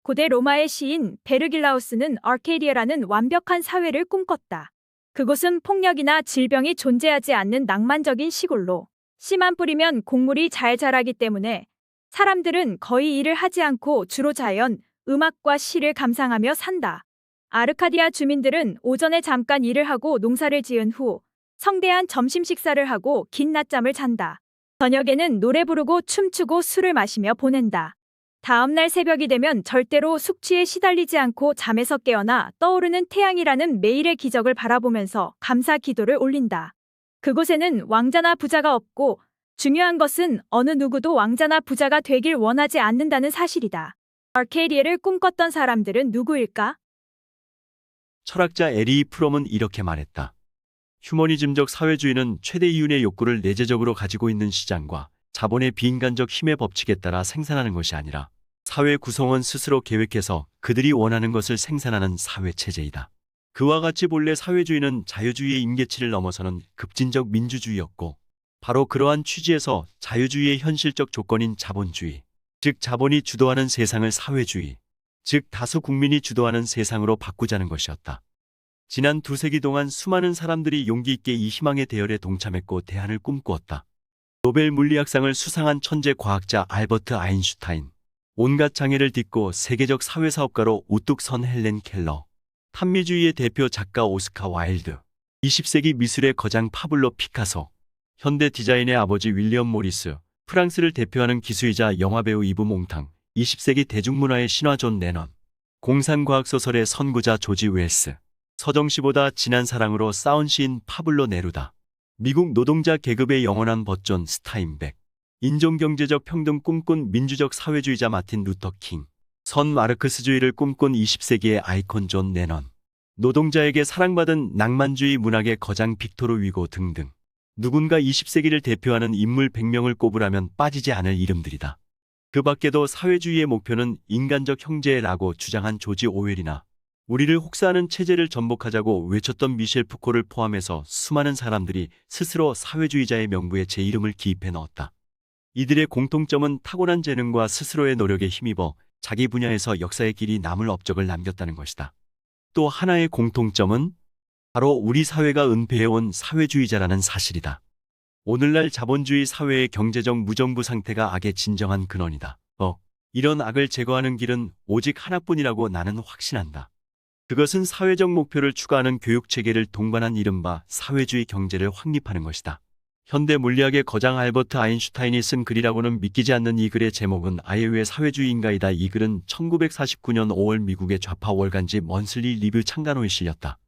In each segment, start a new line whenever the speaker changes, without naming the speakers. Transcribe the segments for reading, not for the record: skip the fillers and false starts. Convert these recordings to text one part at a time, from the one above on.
고대 로마의 시인 베르길라우스는 아르케디아라는 완벽한 사회를 꿈꿨다. 그곳은 폭력이나 질병이 존재하지 않는 낭만적인 시골로 씨만 뿌리면 곡물이 잘 자라기 때문에 사람들은 거의 일을 하지 않고 주로 자연, 음악과 시를 감상하며 산다. 아르카디아 주민들은 오전에 잠깐 일을 하고 농사를 지은 후 성대한 점심 식사를 하고 긴 낮잠을 잔다. 저녁에는 노래 부르고 춤추고 술을 마시며 보낸다. 다음날 새벽이 되면 절대로 숙취에 시달리지 않고 잠에서 깨어나 떠오르는 태양이라는 매일의 기적을 바라보면서 감사 기도를 올린다. 그곳에는 왕자나 부자가 없고 중요한 것은 어느 누구도 왕자나 부자가 되길 원하지 않는다는 사실이다. 아르케디아를 꿈꿨던 사람들은 누구일까?
철학자 에리 프롬은 이렇게 말했다. 휴머니즘적 사회주의는 최대 이윤의 욕구를 내재적으로 가지고 있는 시장과 자본의 비인간적 힘의 법칙에 따라 생산하는 것이 아니라 사회 구성원 스스로 계획해서 그들이 원하는 것을 생산하는 사회체제이다. 그와 같이 본래 사회주의는 자유주의의 임계치를 넘어서는 급진적 민주주의였고 바로 그러한 취지에서 자유주의의 현실적 조건인 자본주의, 즉 자본이 주도하는 세상을 사회주의, 즉 다수 국민이 주도하는 세상으로 바꾸자는 것이었다. 지난 2세기 동안 수많은 사람들이 용기 있게 이 희망의 대열에 동참했고 대안을 꿈꾸었다. 노벨 물리학상을 수상한 천재 과학자 알버트 아인슈타인, 온갖 장애를 딛고 세계적 사회사업가로 우뚝 선 헬렌 켈러, 탄미주의의 대표 작가 오스카 와일드, 20세기 미술의 거장 파블로 피카소, 현대 디자인의 아버지 윌리엄 모리스, 프랑스를 대표하는 기수이자 영화배우 이브 몽탕, 20세기 대중문화의 신화 존 레넌, 공상과학소설의 선구자 조지 웰스, 서정시보다 진한 사랑으로 싸운 시인 파블로 네루다, 미국 노동자 계급의 영원한 버존 스타인백, 인종경제적 평등 꿈꾼 민주적 사회주의자 마틴 루터 킹, 선 마르크스주의를 꿈꾼 20세기의 아이콘 존 레넌, 노동자에게 사랑받은 낭만주의 문학의 거장 빅토르 위고 등등. 누군가 20세기를 대표하는 인물 100명을 꼽으라면 빠지지 않을 이름들이다. 그 밖에도 사회주의의 목표는 인간적 형제라고 주장한 조지 오웰이나 우리를 혹사하는 체제를 전복하자고 외쳤던 미셸 푸코를 포함해서 수많은 사람들이 스스로 사회주의자의 명부에 제 이름을 기입해 넣었다. 이들의 공통점은 타고난 재능과 스스로의 노력에 힘입어 자기 분야에서 역사의 길이 남을 업적을 남겼다는 것이다. 또 하나의 공통점은 바로 우리 사회가 은폐해온 사회주의자라는 사실이다. 오늘날 자본주의 사회의 경제적 무정부 상태가 악의 진정한 근원이다. 이런 악을 제거하는 길은 오직 하나뿐이라고 나는 확신한다. 그것은 사회적 목표를 추구하는 교육체계를 동반한 이른바 사회주의 경제를 확립하는 것이다. 현대 물리학의 거장 알버트 아인슈타인이 쓴 글이라고는 믿기지 않는 이 글의 제목은 아예우의 사회주의인가이다. 이 글은 1949년 5월 미국의 좌파 월간지 먼슬리 리뷰 창간호에 실렸다.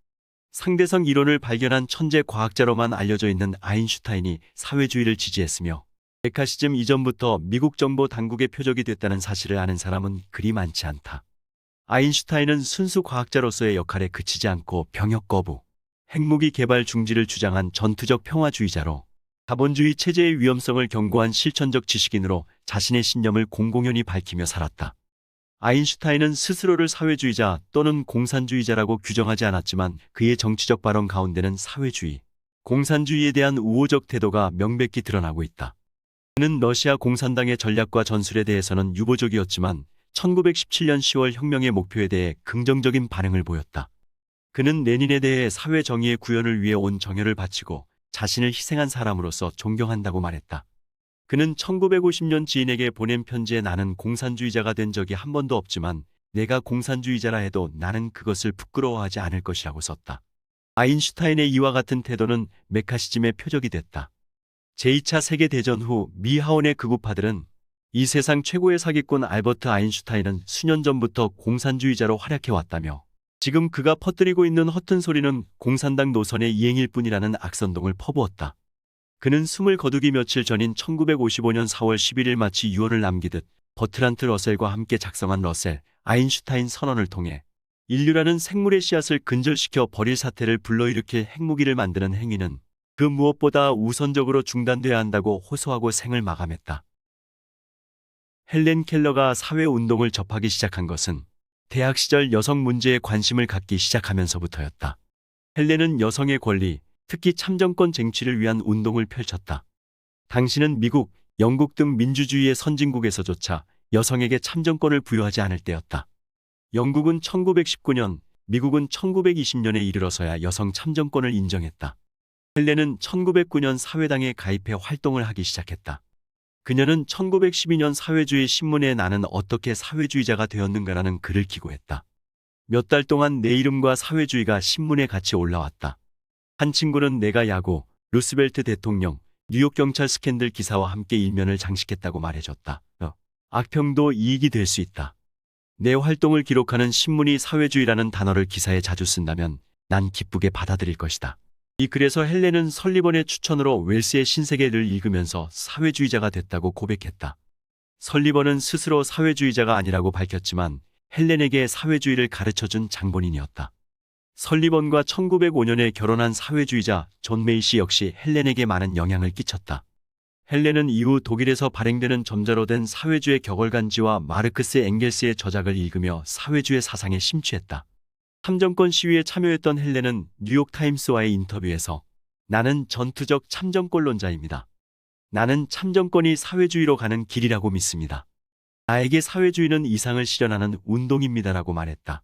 상대성 이론을 발견한 천재 과학자로만 알려져 있는 아인슈타인이 사회주의를 지지했으며 메카시즘 이전부터 미국 정보 당국의 표적이 됐다는 사실을 아는 사람은 그리 많지 않다. 아인슈타인은 순수 과학자로서의 역할에 그치지 않고 병역 거부, 핵무기 개발 중지를 주장한 전투적 평화주의자로 자본주의 체제의 위험성을 경고한 실천적 지식인으로 자신의 신념을 공공연히 밝히며 살았다. 아인슈타인은 스스로를 사회주의자 또는 공산주의자라고 규정하지 않았지만 그의 정치적 발언 가운데는 사회주의, 공산주의에 대한 우호적 태도가 명백히 드러나고 있다. 그는 러시아 공산당의 전략과 전술에 대해서는 유보적이었지만 1917년 10월 혁명의 목표에 대해 긍정적인 반응을 보였다. 그는 레닌에 대해 사회정의의 구현을 위해 온 정열을 바치고 자신을 희생한 사람으로서 존경한다고 말했다. 그는 1950년 지인에게 보낸 편지에 나는 공산주의자가 된 적이 한 번도 없지만 내가 공산주의자라 해도 나는 그것을 부끄러워하지 않을 것이라고 썼다. 아인슈타인의 이와 같은 태도는 메카시즘의 표적이 됐다. 제2차 세계대전 후 미 하원의 극우파들은 이 세상 최고의 사기꾼 알버트 아인슈타인은 수년 전부터 공산주의자로 활약해왔다며 지금 그가 퍼뜨리고 있는 허튼 소리는 공산당 노선의 이행일 뿐이라는 악선동을 퍼부었다. 그는 숨을 거두기 며칠 전인 1955년 4월 11일 마치 유언을 남기듯 버트란트 러셀과 함께 작성한 러셀, 아인슈타인 선언을 통해 인류라는 생물의 씨앗을 근절시켜 버릴 사태를 불러일으킬 핵무기를 만드는 행위는 그 무엇보다 우선적으로 중단돼야 한다고 호소하고 생을 마감했다. 헬렌 켈러가 사회운동을 접하기 시작한 것은 대학 시절 여성 문제에 관심을 갖기 시작하면서부터였다. 헬렌은 여성의 권리, 특히 참정권 쟁취를 위한 운동을 펼쳤다. 당시는 미국, 영국 등 민주주의의 선진국에서조차 여성에게 참정권을 부여하지 않을 때였다. 영국은 1919년, 미국은 1920년에 이르러서야 여성 참정권을 인정했다. 헬렌은 1909년 사회당에 가입해 활동을 하기 시작했다. 그녀는 1912년 사회주의 신문에 나는 어떻게 사회주의자가 되었는가라는 글을 기고했다. 몇 달 동안 내 이름과 사회주의가 신문에 같이 올라왔다. 한 친구는 내가 야구, 루스벨트 대통령, 뉴욕 경찰 스캔들 기사와 함께 일면을 장식했다고 말해줬다. 악평도 이익이 될 수 있다. 내 활동을 기록하는 신문이 사회주의라는 단어를 기사에 자주 쓴다면 난 기쁘게 받아들일 것이다. 이 글에서 헬렌은 설리번의 추천으로 웰스의 신세계를 읽으면서 사회주의자가 됐다고 고백했다. 설리번은 스스로 사회주의자가 아니라고 밝혔지만 헬렌에게 사회주의를 가르쳐준 장본인이었다. 설리번과 1905년에 결혼한 사회주의자 존 메이시 역시 헬렌에게 많은 영향을 끼쳤다. 헬렌은 이후 독일에서 발행되는 점자로 된 사회주의 격월간지와 마르크스 엥겔스의 저작을 읽으며 사회주의 사상에 심취했다. 참정권 시위에 참여했던 헬렌은 뉴욕타임스와의 인터뷰에서 나는 전투적 참정권론자입니다. 나는 참정권이 사회주의로 가는 길이라고 믿습니다. 나에게 사회주의는 이상을 실현하는 운동입니다라고 말했다.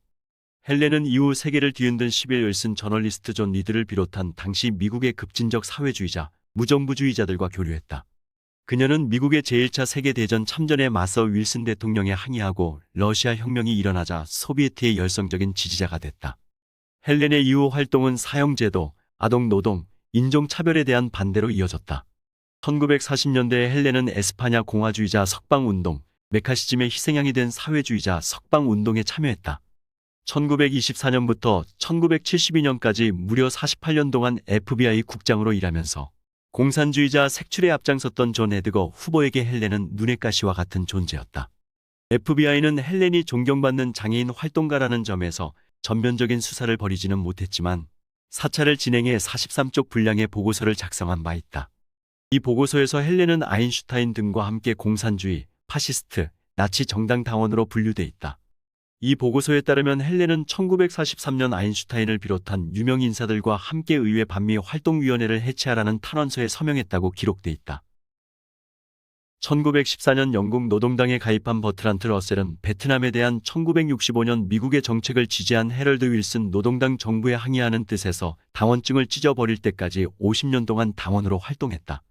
헬렌은 이후 세계를 뒤흔든 11을 쓴 저널리스트 존 리드를 비롯한 당시 미국의 급진적 사회주의자, 무정부주의자들과 교류했다. 그녀는 미국의 제1차 세계대전 참전에 맞서 윌슨 대통령에 항의하고 러시아 혁명이 일어나자 소비에트의 열성적인 지지자가 됐다. 헬렌의 이후 활동은 사형제도, 아동노동, 인종차별에 대한 반대로 이어졌다. 1940년대에 헬렌은 에스파냐 공화주의자 석방운동, 메카시즘의 희생양이 된 사회주의자 석방운동에 참여했다. 1924년부터 1972년까지 무려 48년 동안 FBI 국장으로 일하면서 공산주의자 색출에 앞장섰던 존 에드거 후보에게 헬렌은 눈의 가시와 같은 존재였다. FBI는 헬렌이 존경받는 장애인 활동가라는 점에서 전면적인 수사를 벌이지는 못했지만 사찰을 진행해 43쪽 분량의 보고서를 작성한 바 있다. 이 보고서에서 헬렌은 아인슈타인 등과 함께 공산주의, 파시스트, 나치 정당 당원으로 분류돼 있다. 이 보고서에 따르면 헬렌은 1943년 아인슈타인을 비롯한 유명 인사들과 함께 의회 반미 활동위원회를 해체하라는 탄원서에 서명했다고 기록돼 있다. 1914년 영국 노동당에 가입한 버트란트 러셀은 베트남에 대한 1965년 미국의 정책을 지지한 해럴드 윌슨 노동당 정부에 항의하는 뜻에서 당원증을 찢어버릴 때까지 50년 동안 당원으로 활동했다.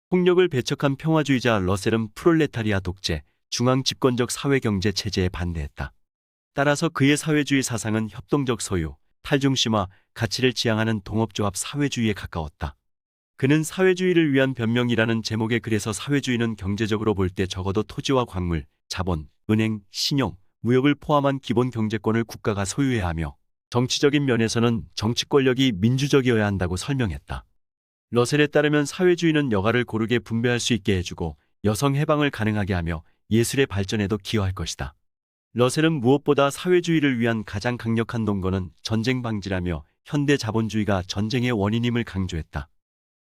폭력을 배척한 평화주의자 러셀은 프롤레타리아 독재, 중앙 집권적 사회경제 체제에 반대했다. 따라서 그의 사회주의 사상은 협동적 소유, 탈중심화, 가치를 지향하는 동업조합 사회주의에 가까웠다. 그는 사회주의를 위한 변명이라는 제목의 글에서 사회주의는 경제적으로 볼 때 적어도 토지와 광물, 자본, 은행, 신용, 무역을 포함한 기본 경제권을 국가가 소유해야 하며 정치적인 면에서는 정치 권력이 민주적이어야 한다고 설명했다. 러셀에 따르면 사회주의는 여가를 고르게 분배할 수 있게 해주고 여성 해방을 가능하게 하며 예술의 발전에도 기여할 것이다. 러셀은 무엇보다 사회주의를 위한 가장 강력한 동거는 전쟁 방지라며 현대 자본주의가 전쟁의 원인임을 강조했다.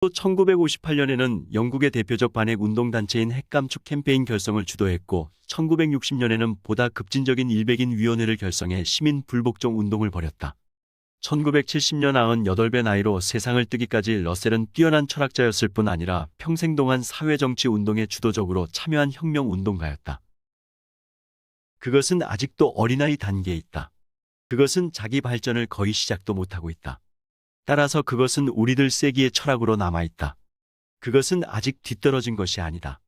또 1958년에는 영국의 대표적 반핵 운동단체인 핵감축 캠페인 결성을 주도했고 1960년에는 보다 급진적인 일백인 위원회를 결성해 시민 불복종 운동을 벌였다. 1970년 98배 나이로 세상을 뜨기까지 러셀은 뛰어난 철학자였을 뿐 아니라 평생 동안 사회정치 운동에 주도적으로 참여한 혁명운동가였다. 그것은 아직도 어린아이 단계에 있다. 그것은 자기 발전을 거의 시작도 못하고 있다. 따라서 그것은 우리들 세기의 철학으로 남아있다. 그것은 아직 뒤떨어진 것이 아니다.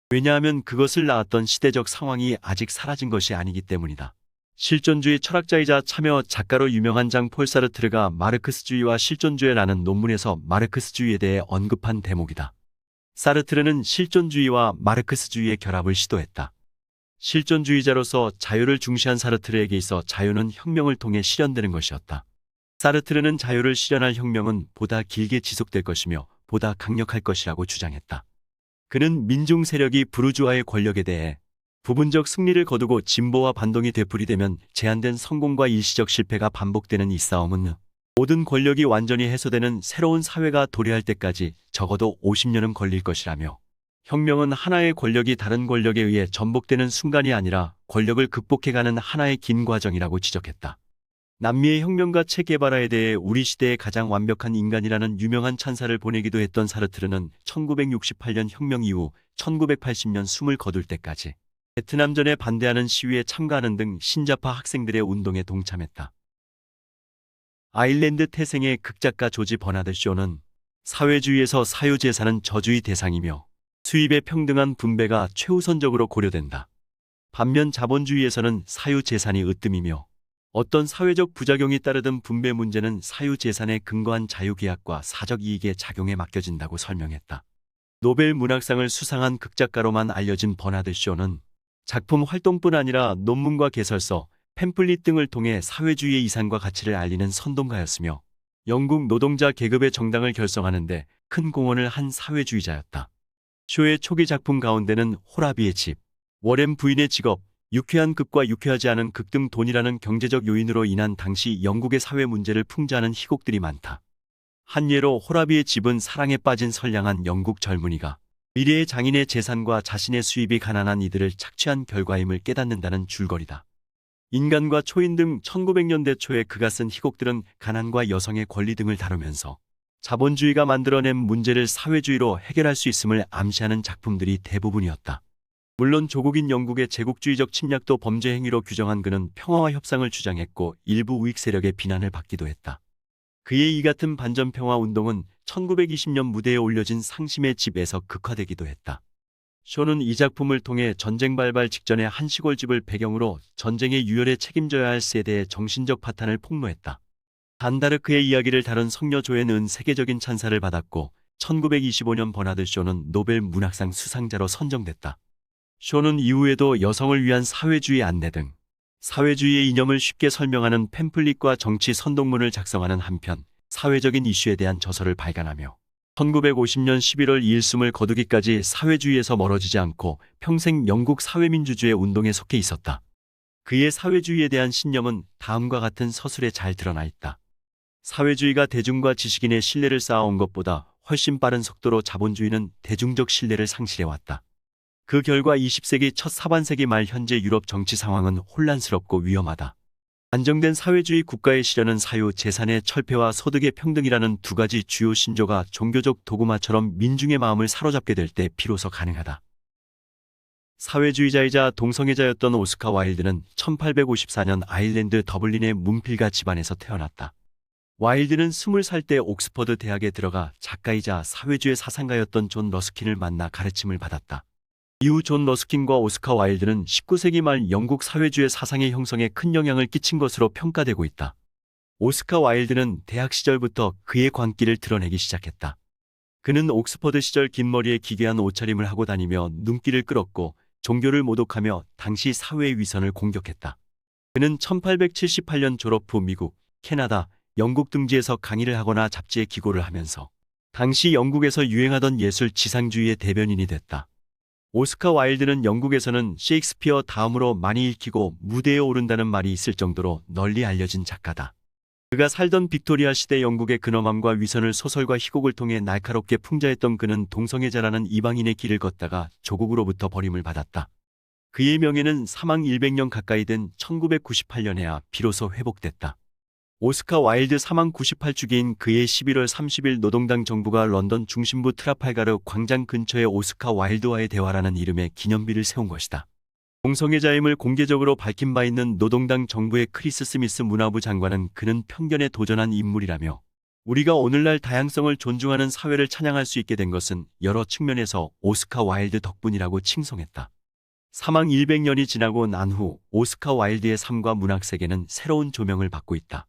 왜냐하면 그것을 낳았던 시대적 상황이 아직 사라진 것이 아니기 때문이다. 실존주의 철학자이자 참여 작가로 유명한 장 폴 사르트르가 마르크스주의와 실존주의라는 논문에서 마르크스주의에 대해 언급한 대목이다. 사르트르는 실존주의와 마르크스주의의 결합을 시도했다. 실존주의자로서 자유를 중시한 사르트르에게 있어 자유는 혁명을 통해 실현되는 것이었다. 사르트르는 자유를 실현할 혁명은 보다 길게 지속될 것이며 보다 강력할 것이라고 주장했다. 그는 민중 세력이 부르주아의 권력에 대해 부분적 승리를 거두고 진보와 반동이 되풀이되면 제한된 성공과 일시적 실패가 반복되는 이 싸움은 모든 권력이 완전히 해소되는 새로운 사회가 도래할 때까지 적어도 50년은 걸릴 것이라며 혁명은 하나의 권력이 다른 권력에 의해 전복되는 순간이 아니라 권력을 극복해가는 하나의 긴 과정이라고 지적했다. 남미의 혁명가 체 게바라에 대해 우리 시대의 가장 완벽한 인간이라는 유명한 찬사를 보내기도 했던 사르트르는 1968년 혁명 이후 1980년 숨을 거둘 때까지 베트남전에 반대하는 시위에 참가하는 등 신자파 학생들의 운동에 동참했다. 아일랜드 태생의 극작가 조지 버나드 쇼는 사회주의에서 사유재산은 저주의 대상이며 수입의 평등한 분배가 최우선적으로 고려된다. 반면 자본주의에서는 사유재산이 으뜸이며 어떤 사회적 부작용이 따르든 분배 문제는 사유재산에 근거한 자유계약과 사적 이익의 작용에 맡겨진다고 설명했다. 노벨 문학상을 수상한 극작가로만 알려진 버나드 쇼는 작품 활동뿐 아니라 논문과 개설서, 팸플릿 등을 통해 사회주의의 이상과 가치를 알리는 선동가였으며 영국 노동자 계급의 정당을 결성하는 데 큰 공헌을 한 사회주의자였다. 쇼의 초기 작품 가운데는 호라비의 집, 워렌 부인의 직업, 유쾌한 극과 유쾌하지 않은 극 등 돈이라는 경제적 요인으로 인한 당시 영국의 사회 문제를 풍자하는 희곡들이 많다. 한 예로 호라비의 집은 사랑에 빠진 선량한 영국 젊은이가 미래의 장인의 재산과 자신의 수입이 가난한 이들을 착취한 결과임을 깨닫는다는 줄거리다. 인간과 초인 등 1900년대 초에 그가 쓴 희곡들은 가난과 여성의 권리 등을 다루면서 자본주의가 만들어낸 문제를 사회주의로 해결할 수 있음을 암시하는 작품들이 대부분이었다. 물론 조국인 영국의 제국주의적 침략도 범죄 행위로 규정한 그는 평화와 협상을 주장했고 일부 우익 세력의 비난을 받기도 했다. 그의 이 같은 반전평화 운동은 1920년 무대에 올려진 상심의 집에서 극화되기도 했다. 쇼는 이 작품을 통해 전쟁 발발 직전의 한 시골집을 배경으로 전쟁의 유혈에 책임져야 할 세대의 정신적 파탄을 폭로했다. 단다르크의 이야기를 다룬 성녀 조앤은 세계적인 찬사를 받았고 1925년 버나드 쇼는 노벨 문학상 수상자로 선정됐다. 쇼는 이후에도 여성을 위한 사회주의 안내 등 사회주의의 이념을 쉽게 설명하는 팸플릿과 정치 선동문을 작성하는 한편 사회적인 이슈에 대한 저서를 발간하며 1950년 11월 이일숨을 거두기까지 사회주의에서 멀어지지 않고 평생 영국 사회민주주의 운동에 속해 있었다. 그의 사회주의에 대한 신념은 다음과 같은 서술에 잘 드러나 있다. 사회주의가 대중과 지식인의 신뢰를 쌓아온 것보다 훨씬 빠른 속도로 자본주의는 대중적 신뢰를 상실해왔다. 그 결과 20세기 첫 하반세기 말 현재 유럽 정치 상황은 혼란스럽고 위험하다. 안정된 사회주의 국가의 실현은 사유, 재산의 철폐와 소득의 평등이라는 두 가지 주요 신조가 종교적 도구마처럼 민중의 마음을 사로잡게 될 때 비로소 가능하다. 사회주의자이자 동성애자였던 오스카 와일드는 1854년 아일랜드 더블린의 문필가 집안에서 태어났다. 와일드는 20살 때 옥스퍼드 대학에 들어가 작가이자 사회주의 사상가였던 존 러스킨을 만나 가르침을 받았다. 이후 존 러스킨과 오스카 와일드는 19세기 말 영국 사회주의 사상의 형성에 큰 영향을 끼친 것으로 평가되고 있다. 오스카 와일드는 대학 시절부터 그의 광기를 드러내기 시작했다. 그는 옥스퍼드 시절 긴 머리에 기괴한 옷차림을 하고 다니며 눈길을 끌었고 종교를 모독하며 당시 사회의 위선을 공격했다. 그는 1878년 졸업 후 미국, 캐나다, 영국 등지에서 강의를 하거나 잡지에 기고를 하면서 당시 영국에서 유행하던 예술 지상주의의 대변인이 됐다. 오스카 와일드는 영국에서는 셰익스피어 다음으로 많이 읽히고 무대에 오른다는 말이 있을 정도로 널리 알려진 작가다. 그가 살던 빅토리아 시대 영국의 근엄함과 위선을 소설과 희곡을 통해 날카롭게 풍자했던 그는 동성애자라는 이방인의 길을 걷다가 조국으로부터 버림을 받았다. 그의 명예는 사망 100년 가까이 된 1998년에야 비로소 회복됐다. 오스카 와일드 사망 98주기인 그해 11월 30일 노동당 정부가 런던 중심부 트라팔가르 광장 근처에 오스카 와일드와의 대화라는 이름의 기념비를 세운 것이다. 동성애자임을 공개적으로 밝힌 바 있는 노동당 정부의 크리스 스미스 문화부 장관은 그는 편견에 도전한 인물이라며 우리가 오늘날 다양성을 존중하는 사회를 찬양할 수 있게 된 것은 여러 측면에서 오스카 와일드 덕분이라고 칭송했다. 사망 100년이 지나고 난 후 오스카 와일드의 삶과 문학 세계는 새로운 조명을 받고 있다.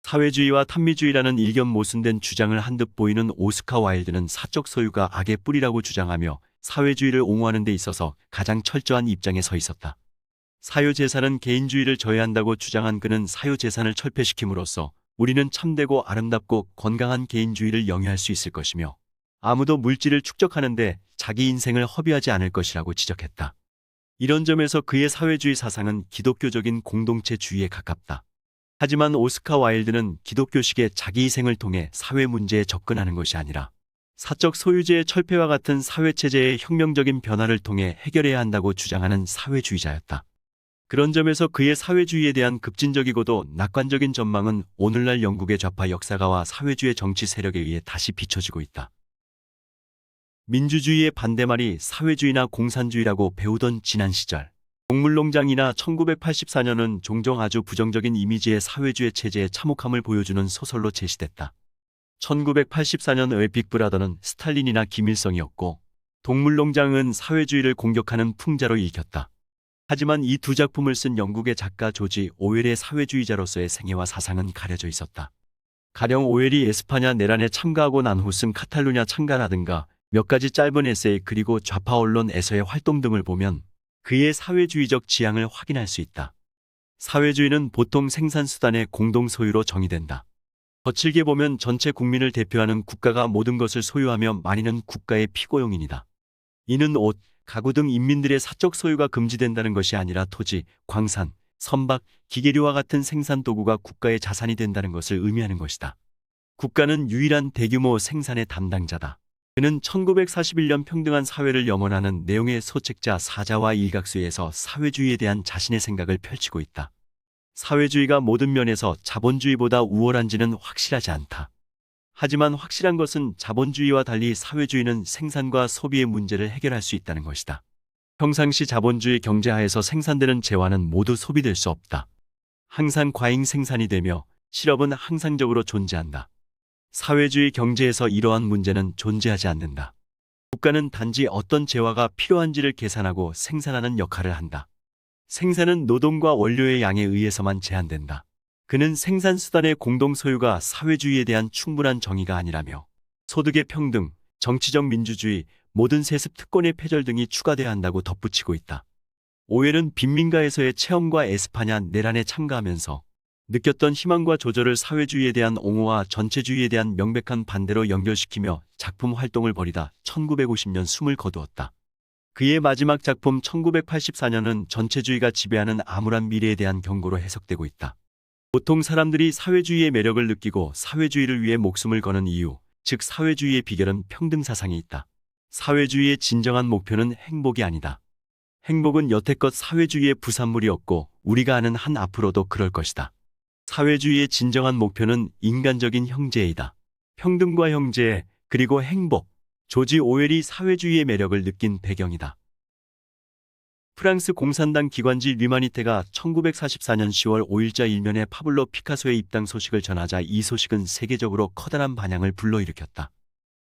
사회주의와 탄미주의라는 일견 모순된 주장을 한 듯 보이는 오스카 와일드는 사적 소유가 악의 뿌리라고 주장하며 사회주의를 옹호하는 데 있어서 가장 철저한 입장에 서 있었다. 사유재산은 개인주의를 저해한다고 주장한 그는 사유재산을 철폐시킴으로써 우리는 참되고 아름답고 건강한 개인주의를 영위할 수 있을 것이며 아무도 물질을 축적하는데 자기 인생을 허비하지 않을 것이라고 지적했다. 이런 점에서 그의 사회주의 사상은 기독교적인 공동체주의에 가깝다. 하지만 오스카 와일드는 기독교식의 자기희생을 통해 사회 문제에 접근하는 것이 아니라 사적 소유제의 철폐와 같은 사회체제의 혁명적인 변화를 통해 해결해야 한다고 주장하는 사회주의자였다. 그런 점에서 그의 사회주의에 대한 급진적이고도 낙관적인 전망은 오늘날 영국의 좌파 역사가와 사회주의 정치 세력에 의해 다시 비춰지고 있다. 민주주의의 반대말이 사회주의나 공산주의라고 배우던 지난 시절 동물농장이나 1984년은 종종 아주 부정적인 이미지의 사회주의 체제의 참혹함을 보여주는 소설로 제시됐다. 1984년의 빅브라더는 스탈린이나 김일성이었고, 동물농장은 사회주의를 공격하는 풍자로 읽혔다. 하지만 이 두 작품을 쓴 영국의 작가 조지 오웰의 사회주의자로서의 생애와 사상은 가려져 있었다. 가령 오웰이 에스파냐 내란에 참가하고 난 후 쓴 카탈루냐 참가라든가 몇 가지 짧은 에세이 그리고 좌파 언론에서의 활동 등을 보면 그의 사회주의적 지향을 확인할 수 있다. 사회주의는 보통 생산수단의 공동 소유로 정의된다. 거칠게 보면 전체 국민을 대표하는 국가가 모든 것을 소유하며 많이는 국가의 피고용인이다. 이는 옷, 가구 등 인민들의 사적 소유가 금지된다는 것이 아니라 토지, 광산, 선박, 기계류와 같은 생산 도구가 국가의 자산이 된다는 것을 의미하는 것이다. 국가는 유일한 대규모 생산의 담당자다. 그는 1941년 평등한 사회를 염원하는 내용의 소책자 사자와 일각수에서 사회주의에 대한 자신의 생각을 펼치고 있다. 사회주의가 모든 면에서 자본주의보다 우월한지는 확실하지 않다. 하지만 확실한 것은 자본주의와 달리 사회주의는 생산과 소비의 문제를 해결할 수 있다는 것이다. 평상시 자본주의 경제하에서 생산되는 재화는 모두 소비될 수 없다. 항상 과잉 생산이 되며 실업은 항상적으로 존재한다. 사회주의 경제에서 이러한 문제는 존재하지 않는다. 국가는 단지 어떤 재화가 필요한지를 계산하고 생산하는 역할을 한다. 생산은 노동과 원료의 양에 의해서만 제한된다. 그는 생산수단의 공동소유가 사회주의에 대한 충분한 정의가 아니라며 소득의 평등, 정치적 민주주의, 모든 세습 특권의 폐절 등이 추가돼야 한다고 덧붙이고 있다. 오웰은 빈민가에서의 체험과 에스파냐 내란에 참가하면서 느꼈던 희망과 조절을 사회주의에 대한 옹호와 전체주의에 대한 명백한 반대로 연결시키며 작품 활동을 벌이다 1950년 숨을 거두었다. 그의 마지막 작품 1984년은 전체주의가 지배하는 암울한 미래에 대한 경고로 해석되고 있다. 보통 사람들이 사회주의의 매력을 느끼고 사회주의를 위해 목숨을 거는 이유, 즉 사회주의의 비결은 평등사상에 있다. 사회주의의 진정한 목표는 행복이 아니다. 행복은 여태껏 사회주의의 부산물이었고 우리가 아는 한 앞으로도 그럴 것이다. 사회주의의 진정한 목표는 인간적인 형제이다. 평등과 형제, 그리고 행복, 조지 오웰이 사회주의의 매력을 느낀 배경이다. 프랑스 공산당 기관지 류마니테가 1944년 10월 5일자 일면에 파블로 피카소의 입당 소식을 전하자 이 소식은 세계적으로 커다란 반향을 불러일으켰다.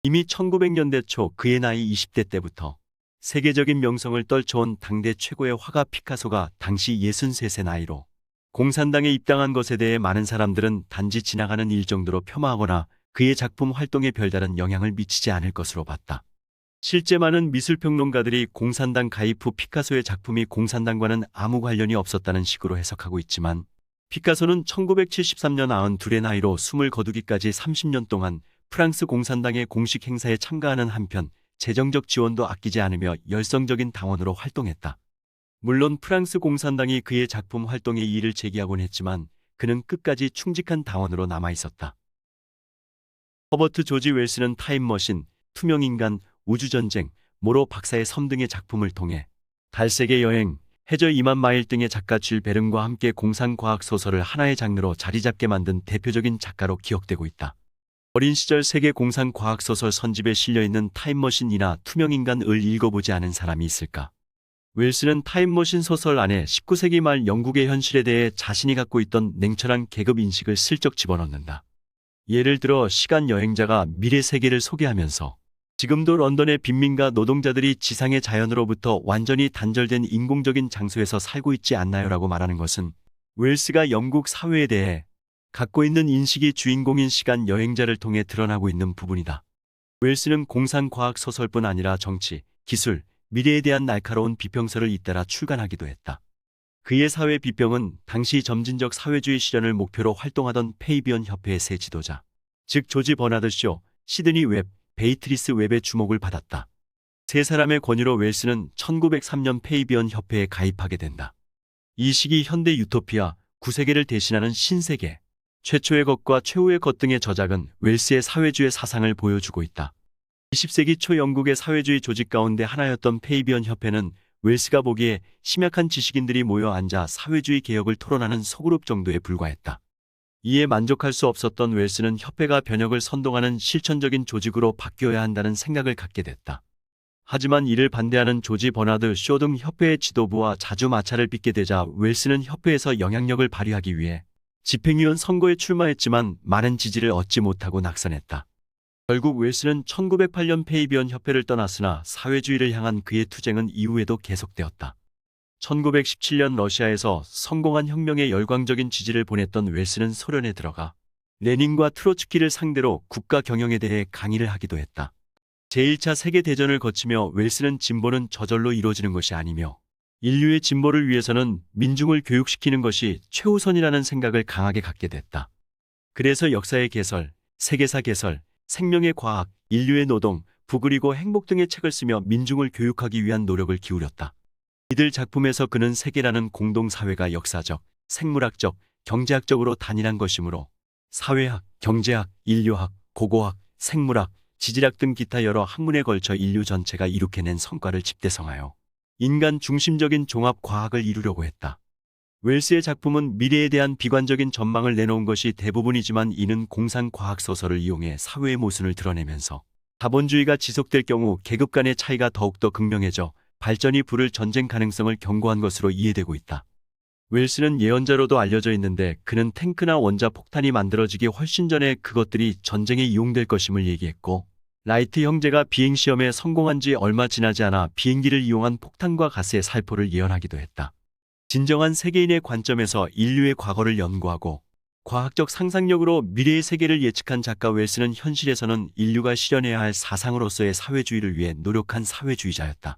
이미 1900년대 초 그의 나이 20대 때부터 세계적인 명성을 떨쳐온 당대 최고의 화가 피카소가 당시 63세 나이로 공산당에 입당한 것에 대해 많은 사람들은 단지 지나가는 일 정도로 폄하하거나 그의 작품 활동에 별다른 영향을 미치지 않을 것으로 봤다. 실제 많은 미술평론가들이 공산당 가입 후 피카소의 작품이 공산당과는 아무 관련이 없었다는 식으로 해석하고 있지만 피카소는 1973년 92의 나이로 숨을 거두기까지 30년 동안 프랑스 공산당의 공식 행사에 참가하는 한편 재정적 지원도 아끼지 않으며 열성적인 당원으로 활동했다. 물론 프랑스 공산당이 그의 작품 활동에 이의를 제기하곤 했지만 그는 끝까지 충직한 당원으로 남아있었다. 허버트 조지 웰스는 타임머신, 투명인간, 우주전쟁, 모로 박사의 섬 등의 작품을 통해 달세계 여행, 해저 2만 마일 등의 작가 줄 베른과 함께 공상과학 소설을 하나의 장르로 자리잡게 만든 대표적인 작가로 기억되고 있다. 어린 시절 세계 공상과학 소설 선집에 실려있는 타임머신이나 투명인간을 읽어보지 않은 사람이 있을까? 웰스는 타임머신 소설 안에 19세기 말 영국의 현실에 대해 자신이 갖고 있던 냉철한 계급 인식을 슬쩍 집어넣는다. 예를 들어 시간 여행자가 미래 세계를 소개하면서 지금도 런던의 빈민가 노동자들이 지상의 자연으로부터 완전히 단절된 인공적인 장소에서 살고 있지 않나요라고 말하는 것은 웰스가 영국 사회에 대해 갖고 있는 인식이 주인공인 시간 여행자를 통해 드러나고 있는 부분이다. 웰스는 공상과학 소설뿐 아니라 정치, 기술, 미래에 대한 날카로운 비평서를 잇따라 출간하기도 했다. 그의 사회 비평은 당시 점진적 사회주의 실현을 목표로 활동하던 페이비언 협회의 세 지도자, 즉 조지 버나드 쇼, 시드니 웹, 베이트리스 웹의 주목을 받았다. 세 사람의 권유로 웰스는 1903년 페이비언 협회에 가입하게 된다. 이 시기 현대 유토피아, 구세계를 대신하는 신세계, 최초의 것과 최후의 것 등의 저작은 웰스의 사회주의 사상을 보여주고 있다. 20세기 초 영국의 사회주의 조직 가운데 하나였던 페이비언 협회는 웰스가 보기에 심약한 지식인들이 모여 앉아 사회주의 개혁을 토론하는 소그룹 정도에 불과했다. 이에 만족할 수 없었던 웰스는 협회가 변혁을 선동하는 실천적인 조직으로 바뀌어야 한다는 생각을 갖게 됐다. 하지만 이를 반대하는 조지 버나드 쇼 등 협회의 지도부와 자주 마찰을 빚게 되자 웰스는 협회에서 영향력을 발휘하기 위해 집행위원 선거에 출마했지만 많은 지지를 얻지 못하고 낙선했다. 결국 웰스는 1908년 페이비언 협회를 떠났으나 사회주의를 향한 그의 투쟁은 이후에도 계속되었다. 1917년 러시아에서 성공한 혁명에 열광적인 지지를 보냈던 웰스는 소련에 들어가 레닌과 트로츠키를 상대로 국가 경영에 대해 강의를 하기도 했다. 제1차 세계대전을 거치며 웰스는 진보는 저절로 이루어지는 것이 아니며 인류의 진보를 위해서는 민중을 교육시키는 것이 최우선이라는 생각을 강하게 갖게 됐다. 그래서 역사의 개설, 세계사 개설, 생명의 과학, 인류의 노동, 부그리고 행복 등의 책을 쓰며 민중을 교육하기 위한 노력을 기울였다. 이들 작품에서 그는 세계라는 공동사회가 역사적, 생물학적, 경제학적으로 단일한 것이므로 사회학, 경제학, 인류학, 고고학, 생물학, 지질학 등 기타 여러 학문에 걸쳐 인류 전체가 이룩해낸 성과를 집대성하여 인간 중심적인 종합과학을 이루려고 했다. 웰스의 작품은 미래에 대한 비관적인 전망을 내놓은 것이 대부분이지만 이는 공상과학소설을 이용해 사회의 모순을 드러내면서 자본주의가 지속될 경우 계급 간의 차이가 더욱더 극명해져 발전이 부를 전쟁 가능성을 경고한 것으로 이해되고 있다. 웰스는 예언자로도 알려져 있는데 그는 탱크나 원자폭탄이 만들어지기 훨씬 전에 그것들이 전쟁에 이용될 것임을 얘기했고 라이트 형제가 비행시험에 성공한 지 얼마 지나지 않아 비행기를 이용한 폭탄과 가스의 살포를 예언하기도 했다. 진정한 세계인의 관점에서 인류의 과거를 연구하고 과학적 상상력으로 미래의 세계를 예측한 작가 웰스는 현실에서는 인류가 실현해야 할 사상으로서의 사회주의를 위해 노력한 사회주의자였다.